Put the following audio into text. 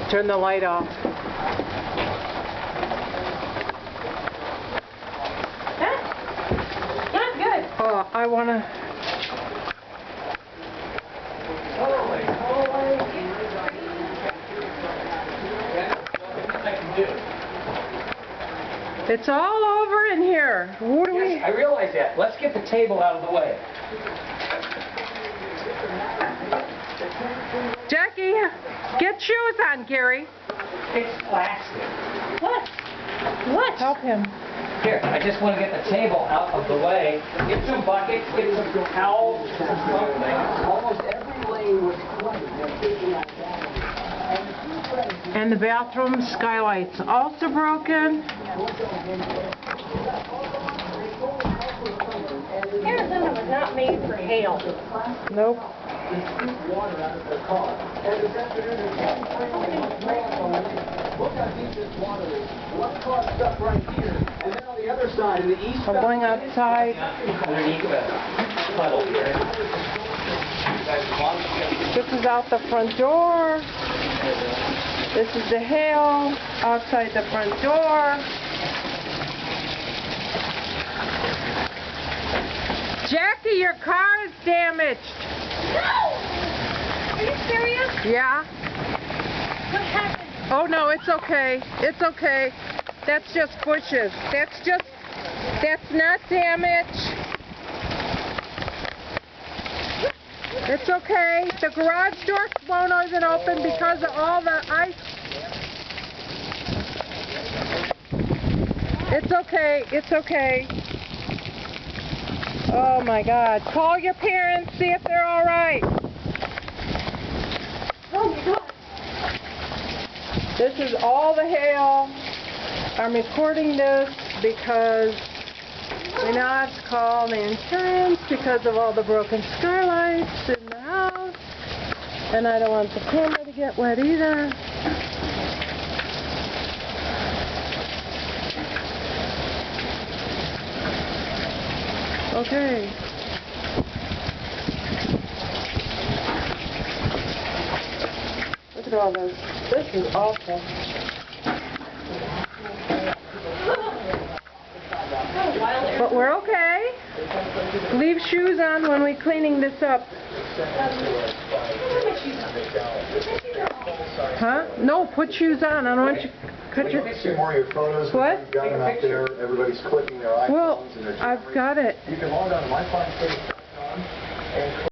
Turn the light off. Not good. Oh, I wanna. It's all over in here. What do we? I realize that. Let's get the table out of the way. Jackie, get shoes on, Gary. It's plastic. What? What? Help him. Here, I just want to get the table out of the way. Get some buckets, get some towels, some something. Almost every lane was flooded. And the bathroom skylights also broken. Arizona was not made for hail. Nope. Look how deep this water is. One car stuck right here, and then on the other side, in the east. I'm going outside. Underneath the puddle here. This is out the front door. This is the hail outside the front door. Jackie, your car is damaged. No! Are you serious? Yeah. What happened? Oh no, it's okay. It's okay. That's just bushes. That's not damage. It's okay. The garage door won't even open because of all the ice. It's okay. It's okay. Oh my God. Call your parents, see if they're all right. Oh my God. This is all the hail. I'm recording this because we now have to call the insurance because of all the broken skylights in the house. And I don't want the camera to get wet either. Okay. Look at all this. This is awful. But we're okay. Leave shoes on when we're cleaning this up. Huh? No, put shoes on. I don't want you to cut your... See more of your photos. What? You've got them out there. Everybody's clicking their iPhones. Well, And they're I've got it. You can log on to myfinespace.com and